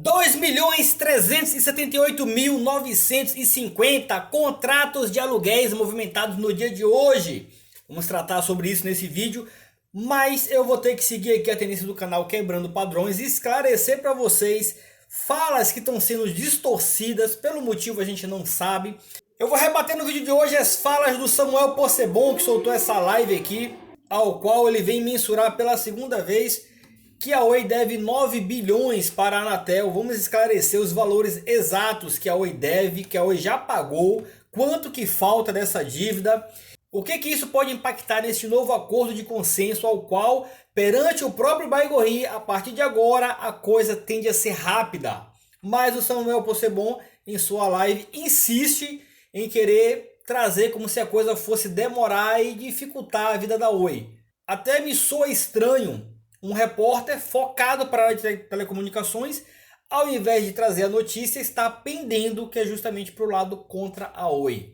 2.378.950 contratos de aluguéis movimentados no dia de hoje. Vamos tratar sobre isso nesse vídeo, mas eu vou ter que seguir aqui a tendência do canal Quebrando Padrões e esclarecer para vocês falas que estão sendo distorcidas, pelo motivo a gente não sabe. Eu vou rebater no vídeo de hoje as falas do Samuel Possebon, que soltou essa live aqui, ao qual ele vem mensurar pela segunda vez que a Oi deve 9 bilhões para a Anatel. Vamos esclarecer os valores exatos que a Oi deve, que a Oi já pagou, quanto que falta dessa dívida, o que isso pode impactar nesse novo acordo de consenso ao qual, perante o próprio Baigorri, a partir de agora a coisa tende a ser rápida. Mas o Samuel Possebon, em sua live, insiste em querer trazer como se a coisa fosse demorar e dificultar a vida da Oi. Até me soa estranho um repórter focado para a área de telecomunicações, ao invés de trazer a notícia, está pendendo, que é justamente para o lado contra a Oi.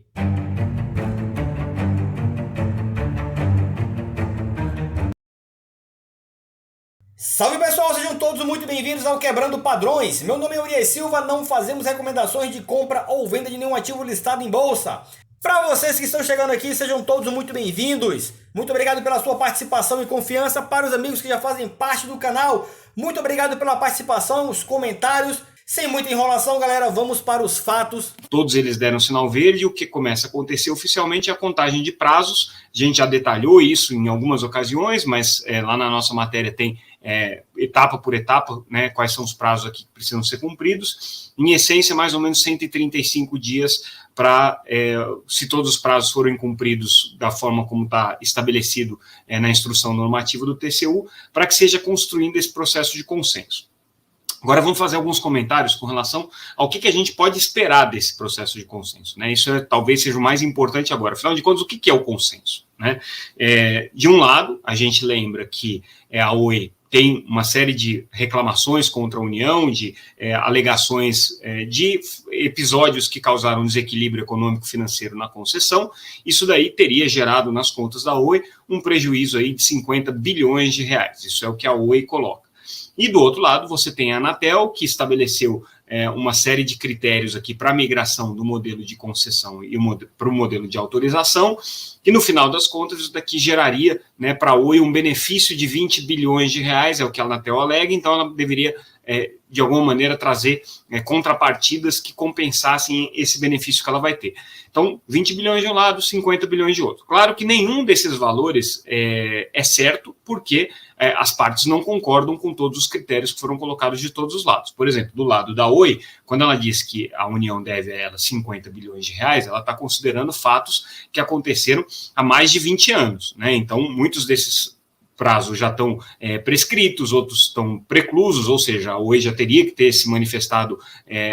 Salve pessoal, sejam todos muito bem-vindos ao Quebrando Padrões. Meu nome é Urias Silva, não fazemos recomendações de compra ou venda de nenhum ativo listado em bolsa. Para vocês que estão chegando aqui, sejam todos muito bem-vindos. Muito obrigado pela sua participação e confiança. Para os amigos que já fazem parte do canal, muito obrigado pela participação, os comentários. Sem muita enrolação, galera, vamos para os fatos. Todos eles deram sinal verde e o que começa a acontecer oficialmente é a contagem de prazos. A gente já detalhou isso em algumas ocasiões, mas lá na nossa matéria tem etapa por etapa, né, quais são os prazos aqui que precisam ser cumpridos. Em essência, mais ou menos 135 dias para, se todos os prazos forem cumpridos da forma como está estabelecido na instrução normativa do TCU, para que seja construindo esse processo de consenso. Agora vamos fazer alguns comentários com relação ao que a gente pode esperar desse processo de consenso, né? Isso talvez seja o mais importante agora. Afinal de contas, o que é o consenso, né? De um lado, a gente lembra que a Oi tem uma série de reclamações contra a União, de alegações de episódios que causaram desequilíbrio econômico-financeiro na concessão. Isso daí teria gerado nas contas da Oi um prejuízo aí de 50 bilhões de reais. Isso é o que a Oi coloca. E do outro lado, você tem a Anatel, que estabeleceu uma série de critérios aqui para a migração do modelo de concessão e para o modelo de autorização, e no final das contas, isso daqui geraria, né, para a Oi um benefício de 20 bilhões de reais, é o que a Anatel alega, então ela deveria, de alguma maneira, trazer contrapartidas que compensassem esse benefício que ela vai ter. Então, 20 bilhões de um lado, 50 bilhões de outro. Claro que nenhum desses valores é certo, porque as partes não concordam com todos os critérios que foram colocados de todos os lados. Por exemplo, do lado da Oi, quando ela diz que a União deve a ela 50 bilhões de reais, ela está considerando fatos que aconteceram há mais de 20 anos, né? Então, muitos desses prazos já estão prescritos, outros estão preclusos, ou seja, a Oi já teria que ter se manifestado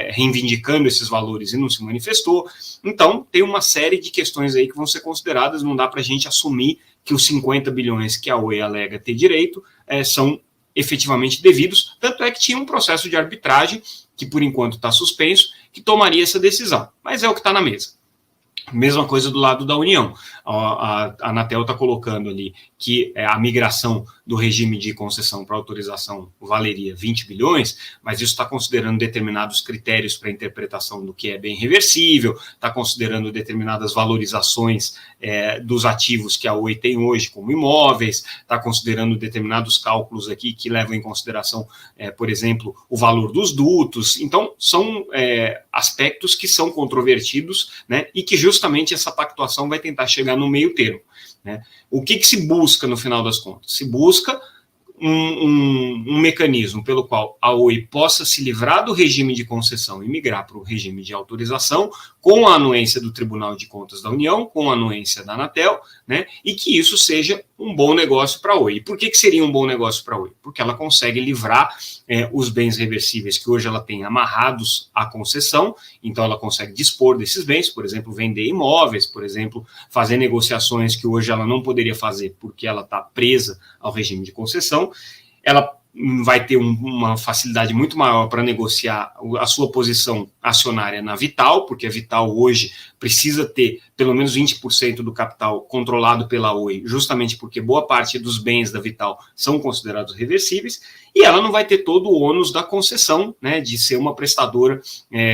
reivindicando esses valores e não se manifestou. Então, tem uma série de questões aí que vão ser consideradas, não dá para a gente assumir que os 50 bilhões que a Oi alega ter direito são efetivamente devidos, tanto é que tinha um processo de arbitragem, que por enquanto está suspenso, que tomaria essa decisão, mas é o que está na mesa. Mesma coisa do lado da União. A Anatel está colocando ali que a migração do regime de concessão para autorização valeria 20 bilhões, mas isso está considerando determinados critérios para interpretação do que é bem reversível, está considerando determinadas valorizações dos ativos que a Oi tem hoje como imóveis, está considerando determinados cálculos aqui que levam em consideração, por exemplo, o valor dos dutos. Então, são aspectos que são controvertidos, né, e que justamente essa pactuação vai tentar chegar no meio termo, né? O que se busca no final das contas? Se busca um mecanismo pelo qual a Oi possa se livrar do regime de concessão e migrar para o regime de autorização, com a anuência do Tribunal de Contas da União, com a anuência da Anatel, né, e que isso seja um bom negócio para a Oi. E por que seria um bom negócio para a Oi? Porque ela consegue livrar os bens reversíveis que hoje ela tem amarrados à concessão, então ela consegue dispor desses bens, por exemplo, vender imóveis, por exemplo, fazer negociações que hoje ela não poderia fazer porque ela está presa ao regime de concessão. Ela vai ter uma facilidade muito maior para negociar a sua posição acionária na Vital, porque a Vital hoje precisa ter pelo menos 20% do capital controlado pela Oi, justamente porque boa parte dos bens da Vital são considerados reversíveis, e ela não vai ter todo o ônus da concessão, né, de ser uma prestadora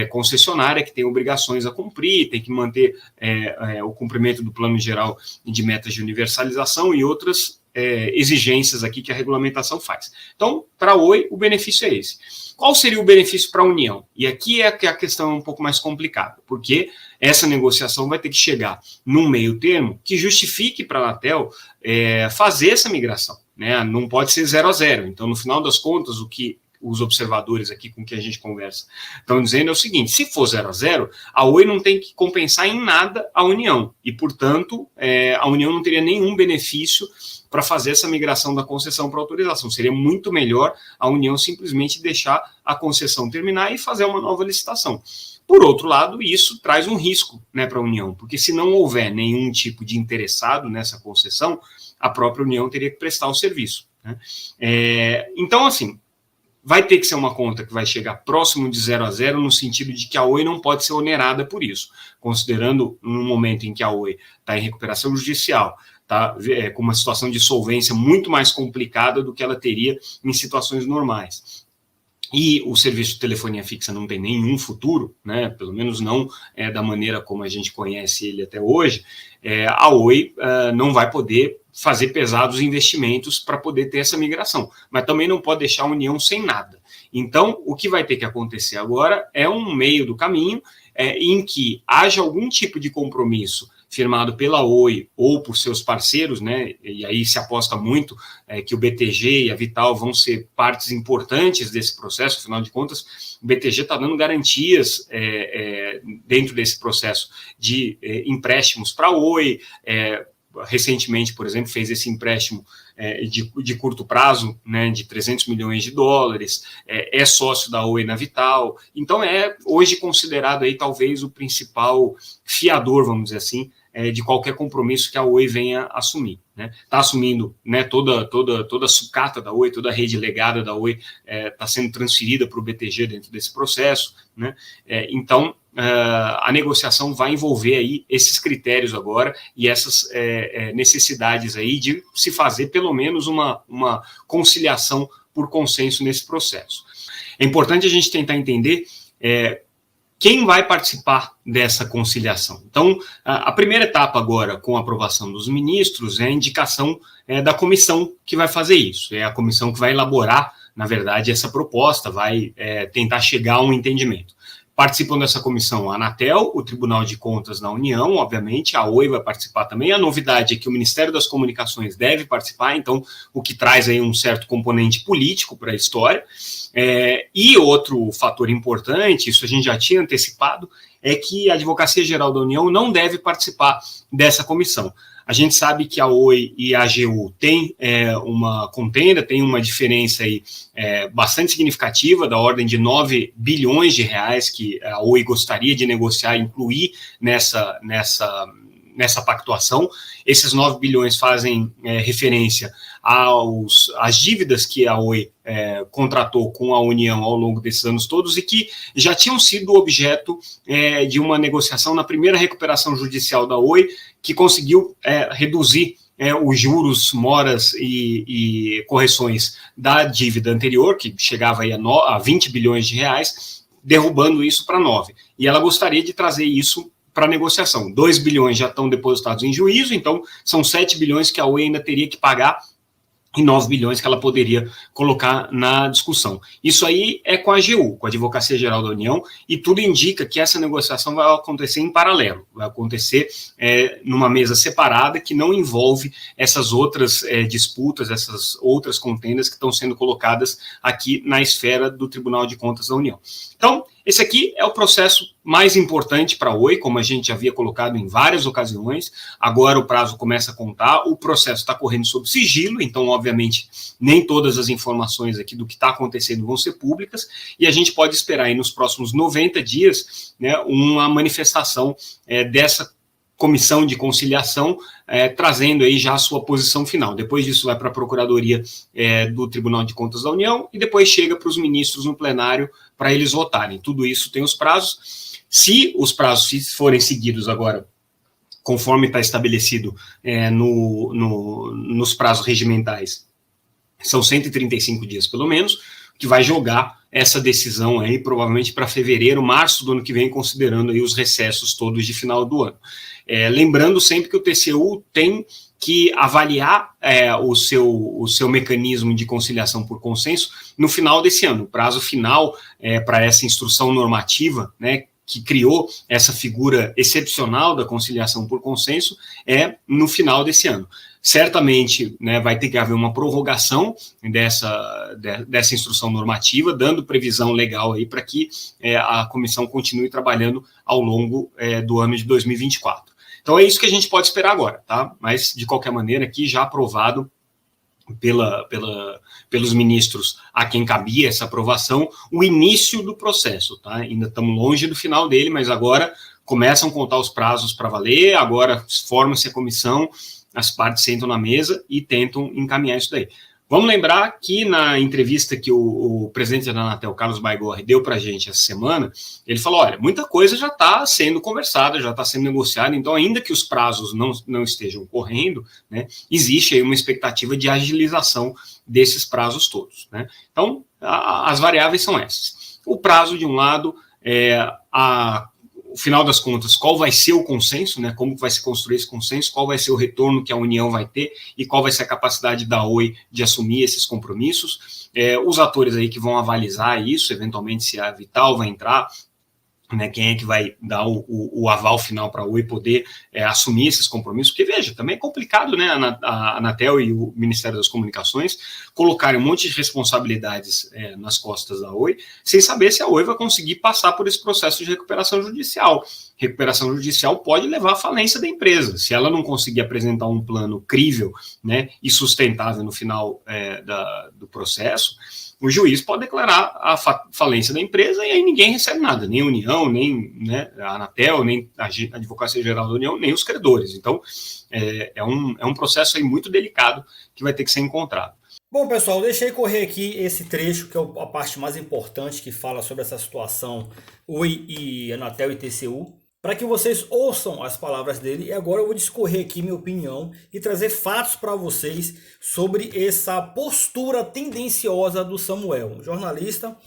concessionária que tem obrigações a cumprir, tem que manter o cumprimento do Plano Geral de Metas de Universalização e outras exigências aqui que a regulamentação faz. Então, para a Oi, o benefício é esse. Qual seria o benefício para a União? E aqui é que a questão é um pouco mais complicada, porque essa negociação vai ter que chegar num meio termo que justifique para a Anatel fazer essa migração, né? Não pode ser 0 a 0. Então, no final das contas, o que os observadores aqui com que a gente conversa estão dizendo é o seguinte: se for 0 a 0, a Oi não tem que compensar em nada a União, e, portanto, a União não teria nenhum benefício para fazer essa migração da concessão para autorização. Seria muito melhor a União simplesmente deixar a concessão terminar e fazer uma nova licitação. Por outro lado, isso traz um risco, né, para a União, porque se não houver nenhum tipo de interessado nessa concessão, a própria União teria que prestar o serviço, né? Então, assim, vai ter que ser uma conta que vai chegar próximo de 0 a 0, no sentido de que a Oi não pode ser onerada por isso, considerando no momento em que a Oi está em recuperação judicial, está com uma situação de solvência muito mais complicada do que ela teria em situações normais. E o serviço de telefonia fixa não tem nenhum futuro, né? Pelo menos não da maneira como a gente conhece ele até hoje. A Oi não vai poder fazer pesados investimentos para poder ter essa migração, mas também não pode deixar a União sem nada. Então, o que vai ter que acontecer agora é um meio do caminho em que haja algum tipo de compromisso firmado pela Oi ou por seus parceiros, né? E aí se aposta muito que o BTG e a Vital vão ser partes importantes desse processo. Afinal de contas, o BTG está dando garantias dentro desse processo de empréstimos para a Oi. Recentemente, por exemplo, fez esse empréstimo de curto prazo, né, de 300 milhões de dólares, é sócio da Oi na Vital, então é hoje considerado aí talvez o principal fiador, vamos dizer assim, de qualquer compromisso que a Oi venha assumir, né? Está assumindo, né, toda a sucata da Oi, toda a rede legada da Oi está sendo transferida para o BTG dentro desse processo, né? Então, a negociação vai envolver aí esses critérios agora e essas necessidades aí de se fazer pelo menos uma conciliação por consenso nesse processo. É importante a gente tentar entender quem vai participar dessa conciliação. Então, a primeira etapa agora, com a aprovação dos ministros, é a indicação da comissão que vai fazer isso. É a comissão que vai elaborar, na verdade, essa proposta, vai tentar chegar a um entendimento. Participam dessa comissão a Anatel, o Tribunal de Contas da União, obviamente, a Oi vai participar também. A novidade é que o Ministério das Comunicações deve participar, então, o que traz aí um certo componente político para a história. E outro fator importante, isso a gente já tinha antecipado, é que a Advocacia Geral da União não deve participar dessa comissão. A gente sabe que a Oi e a AGU têm uma contenda, tem uma diferença aí bastante significativa, da ordem de 9 bilhões de reais que a Oi gostaria de negociar e incluir nessa pactuação. Esses 9 bilhões fazem referência às dívidas que a Oi contratou com a União ao longo desses anos todos e que já tinham sido objeto de uma negociação na primeira recuperação judicial da Oi, que conseguiu reduzir os juros, moras e correções da dívida anterior, que chegava aí a 20 bilhões de reais, derrubando isso para 9. E ela gostaria de trazer isso para negociação. 2 bilhões já estão depositados em juízo, então são 7 bilhões que a Oi ainda teria que pagar e 9 bilhões que ela poderia colocar na discussão. Isso aí é com a AGU, com a Advocacia Geral da União, e tudo indica que essa negociação vai acontecer em paralelo, vai acontecer numa mesa separada que não envolve essas outras disputas, essas outras contendas que estão sendo colocadas aqui na esfera do Tribunal de Contas da União. Então, esse aqui é o processo mais importante para a Oi, como a gente havia colocado em várias ocasiões. Agora o prazo começa a contar, o processo está correndo sob sigilo, então, obviamente, nem todas as informações aqui do que está acontecendo vão ser públicas, e a gente pode esperar aí nos próximos 90 dias, né, uma manifestação dessa comissão de conciliação, trazendo aí já a sua posição final. Depois disso vai para a Procuradoria do Tribunal de Contas da União e depois chega para os ministros no plenário para eles votarem. Tudo isso tem os prazos. Se os prazos forem seguidos agora, conforme está estabelecido nos prazos regimentais, são 135 dias pelo menos, que vai jogar essa decisão aí provavelmente para fevereiro, março do ano que vem, considerando aí os recessos todos de final do ano. Lembrando sempre que o TCU tem que avaliar o seu mecanismo de conciliação por consenso no final desse ano. O prazo final para essa instrução normativa, né, que criou essa figura excepcional da conciliação por consenso, no final desse ano. Certamente, né, vai ter que haver uma prorrogação dessa instrução normativa, dando previsão legal aí para que a comissão continue trabalhando ao longo do ano de 2024. Então é isso que a gente pode esperar agora, tá? Mas, de qualquer maneira, aqui já aprovado pelos ministros a quem cabia essa aprovação, o início do processo, tá? Ainda estamos longe do final dele, mas agora começam a contar os prazos para valer, agora forma-se a comissão, as partes sentam na mesa e tentam encaminhar isso daí. Vamos lembrar que na entrevista que o presidente da Anatel, Carlos Baigorre, deu para a gente essa semana, ele falou, olha, muita coisa já está sendo conversada, já está sendo negociada, então ainda que os prazos não estejam correndo, né, existe aí uma expectativa de agilização desses prazos todos, né? Então, as variáveis são essas. O prazo, de um lado, o final das contas, qual vai ser o consenso, né? Como vai se construir esse consenso, qual vai ser o retorno que a União vai ter e qual vai ser a capacidade da Oi de assumir esses compromissos. Os atores aí que vão avalizar isso, eventualmente se a Vital vai entrar, né, quem é que vai dar o aval final para a Oi poder assumir esses compromissos, porque, veja, também é complicado, né, a Anatel e o Ministério das Comunicações colocarem um monte de responsabilidades nas costas da Oi, sem saber se a Oi vai conseguir passar por esse processo de recuperação judicial. Recuperação judicial pode levar à falência da empresa, se ela não conseguir apresentar um plano crível, né, e sustentável no final do processo, o juiz pode declarar a falência da empresa e aí ninguém recebe nada, nem a União, nem, né, a Anatel, nem a Advocacia Geral da União, nem os credores. Então, é um processo aí muito delicado que vai ter que ser encontrado. Bom, pessoal, deixei correr aqui esse trecho, que é a parte mais importante, que fala sobre essa situação Oi e Anatel e TCU, para que vocês ouçam as palavras dele. E agora eu vou discorrer aqui minha opinião e trazer fatos para vocês sobre essa postura tendenciosa do Samuel, um jornalista,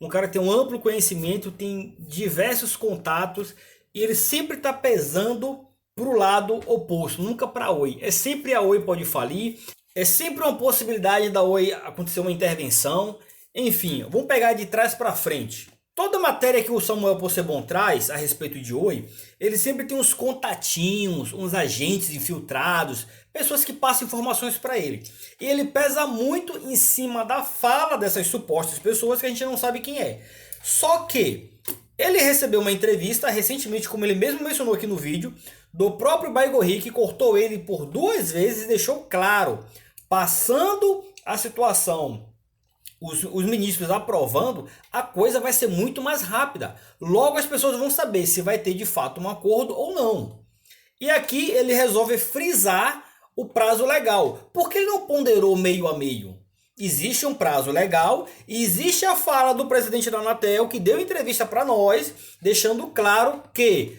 um cara que tem um amplo conhecimento, tem diversos contatos e ele sempre está pesando para o lado oposto, nunca para a Oi. É sempre a Oi pode falir, é sempre uma possibilidade da Oi acontecer uma intervenção. Enfim, vamos pegar de trás para frente. Toda matéria que o Samuel Possebon traz a respeito de Oi, ele sempre tem uns contatinhos, uns agentes infiltrados, pessoas que passam informações para ele. E ele pesa muito em cima da fala dessas supostas pessoas que a gente não sabe quem é. Só que ele recebeu uma entrevista recentemente, como ele mesmo mencionou aqui no vídeo, do próprio Baigorre, que cortou ele por 2 vezes e deixou claro, passando a situação, os ministros aprovando, a coisa vai ser muito mais rápida. Logo as pessoas vão saber se vai ter de fato um acordo ou não. E aqui ele resolve frisar o prazo legal. Por que ele não ponderou meio a meio? Existe um prazo legal e existe a fala do presidente da Anatel, que deu entrevista para nós, deixando claro que,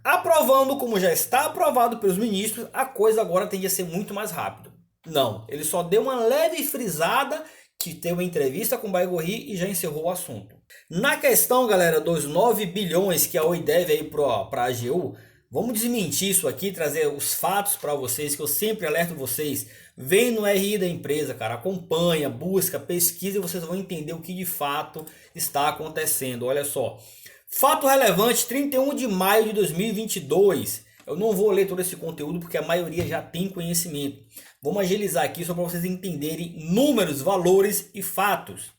aprovando como já está aprovado pelos ministros, a coisa agora tende a ser muito mais rápido. Não, ele só deu uma leve frisada, que teve uma entrevista com o Baigorre e já encerrou o assunto. Na questão, galera, dos 9 bilhões que a Oi deve aí para a AGU, vamos desmentir isso aqui, trazer os fatos para vocês, que eu sempre alerto vocês. Vem no RI da empresa, cara, acompanha, busca, pesquisa e vocês vão entender o que de fato está acontecendo. Olha só, fato relevante, 31 de maio de 2022. Eu não vou ler todo esse conteúdo porque a maioria já tem conhecimento. Vamos agilizar aqui só para vocês entenderem números, valores e fatos.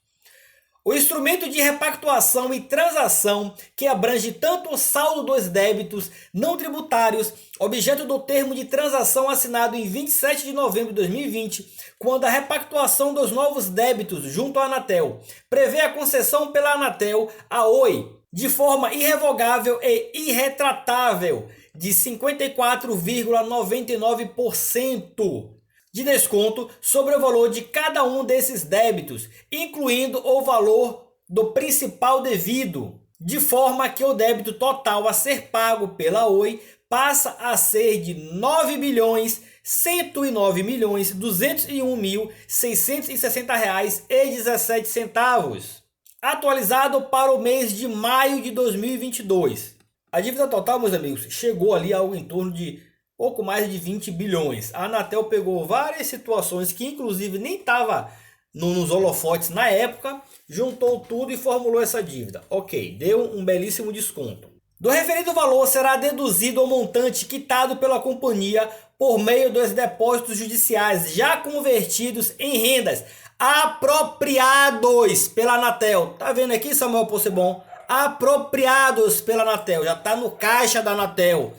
O instrumento de repactuação e transação, que abrange tanto o saldo dos débitos não tributários, objeto do termo de transação assinado em 27 de novembro de 2020, quando a repactuação dos novos débitos junto à Anatel prevê a concessão pela Anatel à Oi, de forma irrevogável e irretratável, de 54,99% de desconto sobre o valor de cada um desses débitos, incluindo o valor do principal devido, de forma que o débito total a ser pago pela Oi passa a ser de R$ 9.109.201.660,17, atualizado para o mês de maio de 2022. A dívida total, meus amigos, chegou ali a algo em torno de pouco mais de 20 bilhões. A Anatel pegou várias situações que inclusive nem estava nos holofotes na época, juntou tudo e formulou essa dívida. Ok, deu um belíssimo desconto. Do referido valor será deduzido o montante quitado pela companhia por meio dos depósitos judiciais já convertidos em rendas apropriados pela Anatel. Tá vendo aqui, Samuel Possebon? Apropriados pela Anatel, já está no caixa da Anatel,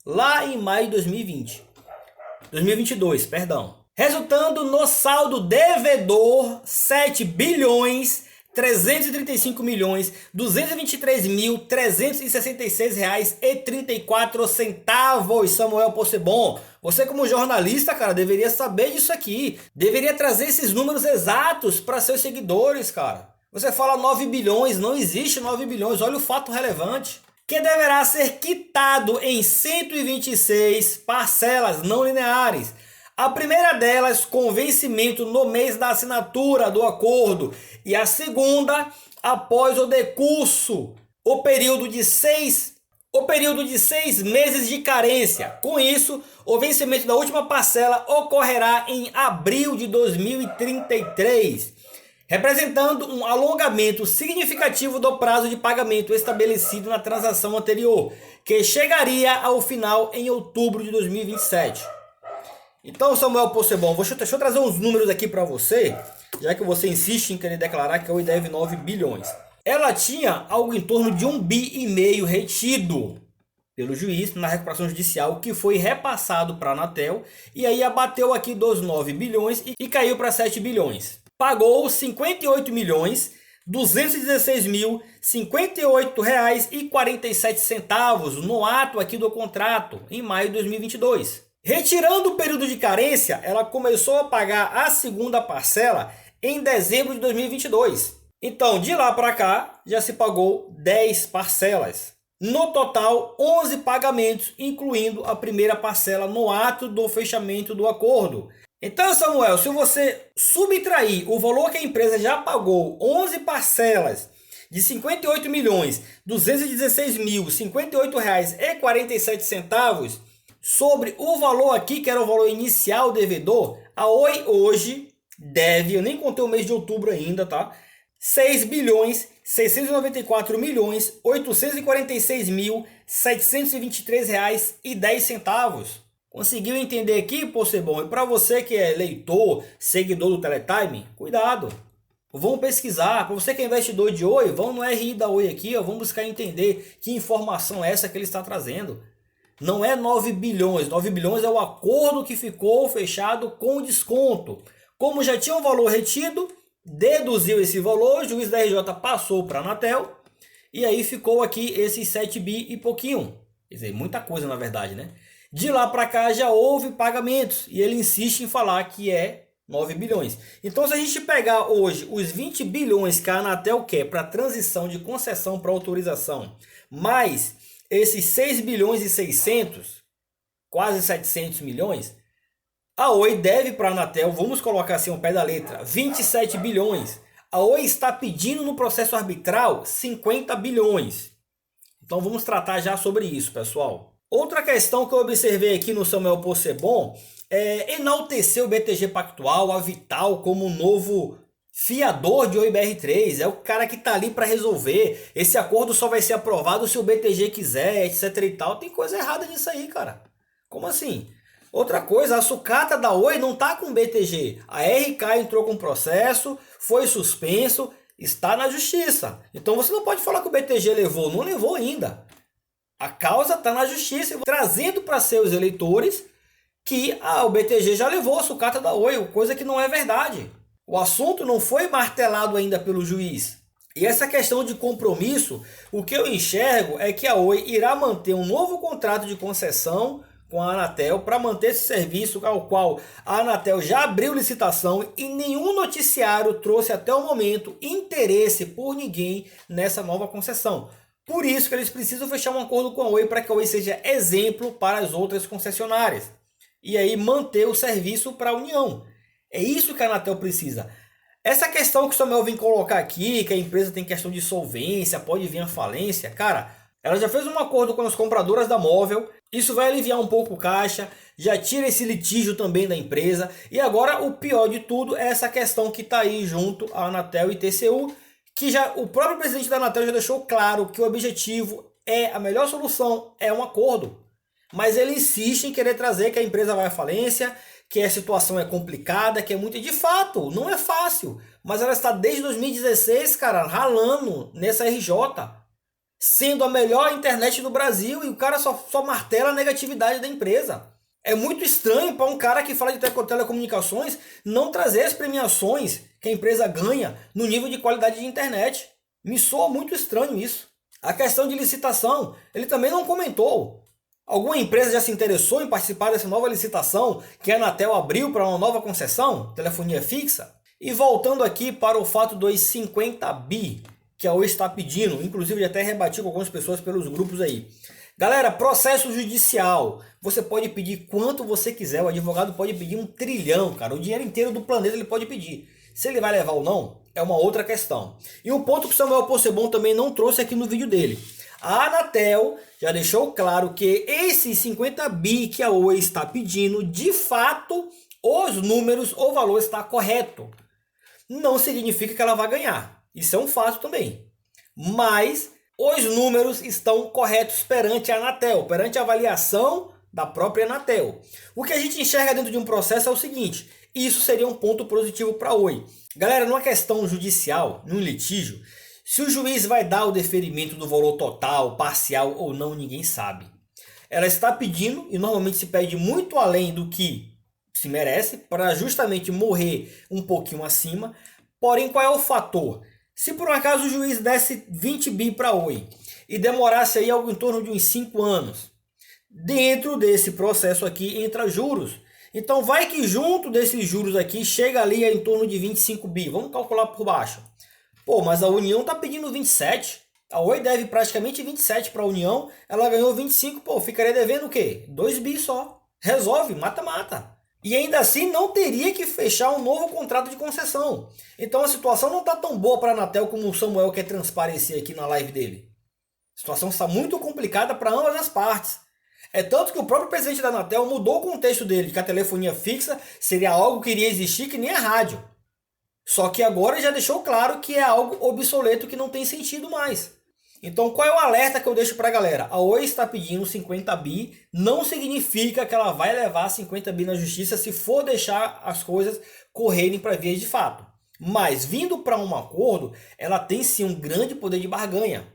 lá em maio de 2022, perdão. Resultando no saldo devedor 7.335.223.366,34. Samuel Possebon, você como jornalista, cara, deveria saber disso aqui. Deveria trazer esses números exatos para seus seguidores, cara. Você fala 9 bilhões, não existe 9 bilhões, olha o fato relevante. Que deverá ser quitado em 126 parcelas não lineares. A primeira delas com vencimento no mês da assinatura do acordo e a segunda após o decurso, o período de 6 meses de carência. Com isso, o vencimento da última parcela ocorrerá em abril de 2033, representando um alongamento significativo do prazo de pagamento estabelecido na transação anterior, que chegaria ao final em outubro de 2027. Então, Samuel Possebon, deixa eu trazer uns números aqui para você, já que você insiste em querer declarar que a Oi deve 9 bilhões. Ela tinha algo em torno de 1,5 bi retido pelo juiz na recuperação judicial, que foi repassado para a Anatel, e aí abateu aqui dos 9 bilhões e caiu para 7 bilhões. Pagou R$ 58.216.058,47 no ato aqui do contrato, em maio de 2022. Retirando o período de carência, ela começou a pagar a segunda parcela em dezembro de 2022. Então, de lá para cá, já se pagou 10 parcelas. No total, 11 pagamentos, incluindo a primeira parcela no ato do fechamento do acordo. Então, Samuel, se você subtrair o valor que a empresa já pagou, 11 parcelas de R$ 58.056.058,47, sobre o valor aqui, que era o valor inicial devedor, a Oi hoje deve, eu nem contei o mês de outubro ainda, tá? R$ 6.694.846.723,10. Conseguiu entender aqui, Possebon? E para você que é leitor, seguidor do Teletime, cuidado. Vamos pesquisar. Para você que é investidor de Oi, vamos no RI da Oi aqui, ó, vamos buscar entender que informação é essa que ele está trazendo. Não é 9 bilhões. 9 bilhões é o acordo que ficou fechado com desconto. Como já tinha um valor retido, deduziu esse valor, o juiz da RJ passou para a Anatel e aí ficou aqui esses 7 bi e pouquinho. Quer dizer, muita coisa na verdade, né? De lá para cá já houve pagamentos e ele insiste em falar que é 9 bilhões. Então, se a gente pegar hoje os 20 bilhões que a Anatel quer para transição de concessão para autorização, mais esses 6 bilhões e 600, quase 700 milhões, a Oi deve para a Anatel, vamos colocar assim ao pé da letra, 27 bilhões. A Oi está pedindo no processo arbitral 50 bilhões. Então vamos tratar já sobre isso, pessoal. Outra questão que eu observei aqui no Samuel Possebon é enaltecer o BTG Pactual, a Vital, como um novo fiador de Oi BR3. É o cara que está ali para resolver. Esse acordo só vai ser aprovado se o BTG quiser, etc e tal. Tem coisa errada nisso aí, cara. Como assim? Outra coisa, a sucata da Oi não está com o BTG. A RK entrou com processo, foi suspenso, está na justiça. Então você não pode falar que o BTG levou. Não levou ainda. A causa está na justiça, trazendo para seus eleitores que o BTG já levou a sucata da Oi, coisa que não é verdade. O assunto não foi martelado ainda pelo juiz. E essa questão de compromisso, o que eu enxergo é que a Oi irá manter um novo contrato de concessão com a Anatel para manter esse serviço, ao qual a Anatel já abriu licitação e nenhum noticiário trouxe até o momento interesse por ninguém nessa nova concessão. Por isso que eles precisam fechar um acordo com a Oi para que a Oi seja exemplo para as outras concessionárias. E aí manter o serviço para a União. É isso que a Anatel precisa. Essa questão que o Samuel vem colocar aqui, que a empresa tem questão de solvência, pode vir a falência, cara, ela já fez um acordo com as compradoras da Móvel, isso vai aliviar um pouco o caixa, já tira esse litígio também da empresa, e agora o pior de tudo é essa questão que está aí junto à Anatel e TCU, que já o próprio presidente da Anatel já deixou claro que o objetivo é, a melhor solução é um acordo, mas ele insiste em querer trazer que a empresa vai à falência, que a situação é complicada, que é muito... De fato, não é fácil. Mas ela está desde 2016, cara, ralando nessa RJ. Sendo a melhor internet do Brasil e o cara só martela a negatividade da empresa. É muito estranho para um cara que fala de telecomunicações não trazer as premiações que a empresa ganha no nível de qualidade de internet. Me soa muito estranho isso. A questão de licitação, ele também não comentou. Alguma empresa já se interessou em participar dessa nova licitação que a Anatel abriu para uma nova concessão, telefonia fixa? E voltando aqui para o fato dos 50 bi que a Oi está pedindo, inclusive já até rebati com algumas pessoas pelos grupos aí. Galera, processo judicial, você pode pedir quanto você quiser, o advogado pode pedir 1 trilhão, cara, o dinheiro inteiro do planeta ele pode pedir. Se ele vai levar ou não, é uma outra questão. E um ponto que o Samuel Possebon também não trouxe aqui no vídeo dele. A Anatel já deixou claro que esses 50 bi que a Oi está pedindo, de fato, os números, o valor está correto. Não significa que ela vai ganhar. Isso é um fato também. Mas os números estão corretos perante a Anatel, perante a avaliação da própria Anatel. O que a gente enxerga dentro de um processo é o seguinte, isso seria um ponto positivo para a Oi. Galera, numa questão judicial, num litígio, se o juiz vai dar o deferimento do valor total, parcial ou não, ninguém sabe. Ela está pedindo, e normalmente se pede muito além do que se merece, para justamente morrer um pouquinho acima. Porém, qual é o fator? Se por um acaso o juiz desse 20 bi para a Oi e demorasse aí algo em torno de uns 5 anos, dentro desse processo aqui entra juros. Então vai que junto desses juros aqui chega ali em torno de 25 bi. Vamos calcular por baixo. Pô, mas a União tá pedindo 27. A Oi deve praticamente 27 para a União. Ela ganhou 25. Pô, ficaria devendo o quê? 2 bi só. Resolve, mata-mata. E ainda assim não teria que fechar um novo contrato de concessão. Então a situação não tá tão boa para a Anatel como o Samuel quer transparecer aqui na live dele. A situação está muito complicada para ambas as partes. É tanto que o próprio presidente da Anatel mudou o contexto dele, que a telefonia fixa seria algo que iria existir que nem a rádio. Só que agora já deixou claro que é algo obsoleto que não tem sentido mais. Então qual é o alerta que eu deixo para a galera? A Oi está pedindo 50 bi, não significa que ela vai levar 50 bi na justiça se for deixar as coisas correrem para vias de fato. Mas vindo para um acordo, ela tem sim um grande poder de barganha.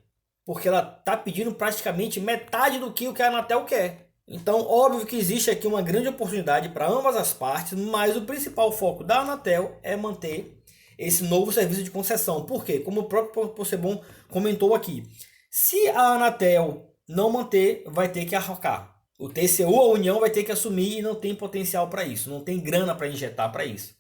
Porque ela está pedindo praticamente metade do que a Anatel quer. Então, óbvio que existe aqui uma grande oportunidade para ambas as partes, mas o principal foco da Anatel é manter esse novo serviço de concessão. Por quê? Como o próprio Possebon comentou aqui. Se a Anatel não manter, vai ter que arrocar. O TCU, a União, vai ter que assumir e não tem potencial para isso. Não tem grana para injetar para isso.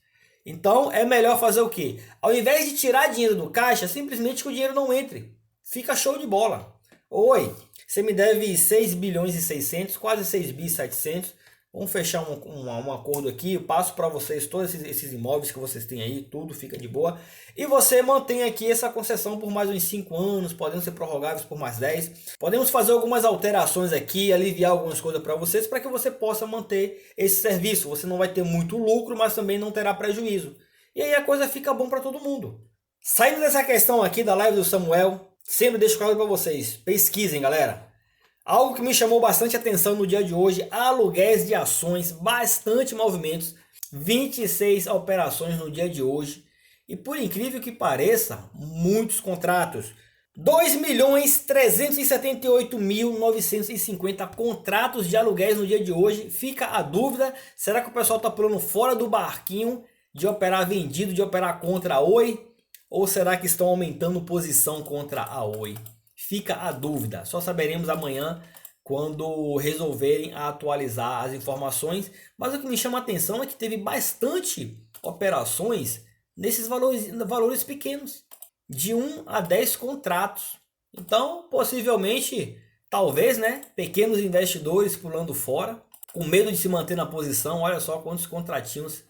Então, é melhor fazer o quê? Ao invés de tirar dinheiro do caixa, simplesmente que o dinheiro não entre. Fica show de bola. Oi, você me deve 6 bilhões e 600, quase 6 bi 700. Vamos fechar um acordo aqui. Eu passo para vocês todos esses imóveis que vocês têm aí. Tudo fica de boa. E você mantém aqui essa concessão por mais uns 5 anos. Podendo ser prorrogáveis por mais 10. Podemos fazer algumas alterações aqui. Aliviar algumas coisas para vocês. Para que você possa manter esse serviço. Você não vai ter muito lucro, mas também não terá prejuízo. E aí a coisa fica bom para todo mundo. Saindo dessa questão aqui da live do Samuel. Sempre deixo claro para vocês. Pesquisem, galera. Algo que me chamou bastante atenção no dia de hoje, aluguéis de ações, bastante movimentos, 26 operações no dia de hoje. E por incrível que pareça, muitos contratos. 2.378.950 contratos de aluguéis no dia de hoje. Fica a dúvida, será que o pessoal está pulando fora do barquinho de operar vendido, de operar contra a Oi? ou será que estão aumentando posição contra a Oi? Fica a dúvida, só saberemos amanhã quando resolverem atualizar as informações. Mas o que me chama a atenção é que teve bastante operações nesses valores pequenos, de 1 a 10 contratos. Então, possivelmente, talvez, né, pequenos investidores pulando fora, com medo de se manter na posição. Olha só quantos contratinhos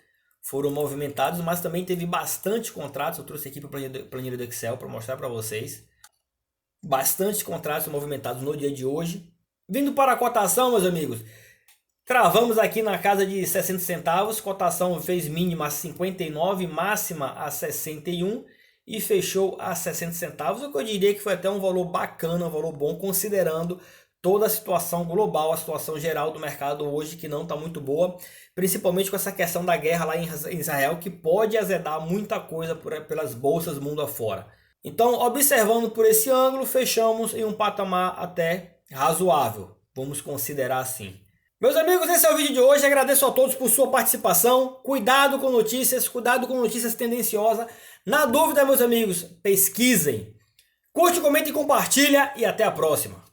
foram movimentados, mas também teve bastante contratos. Eu trouxe aqui para a planilha do Excel para mostrar para vocês. Bastante contratos movimentados no dia de hoje. Vindo para a cotação, meus amigos, travamos aqui na casa de 60 centavos. Cotação fez mínima a 59, máxima a 61 e fechou a 60 centavos. O que eu diria que foi até um valor bacana, um valor bom, considerando toda a situação global, a situação geral do mercado hoje, que não está muito boa, principalmente com essa questão da guerra lá em Israel, que pode azedar muita coisa pelas bolsas mundo afora. Então, observando por esse ângulo, fechamos em um patamar até razoável, vamos considerar assim. Meus amigos, esse é o vídeo de hoje. Agradeço a todos por sua participação. Cuidado com notícias tendenciosas. Na dúvida, meus amigos, pesquisem. Curte, comenta e compartilha, e até a próxima.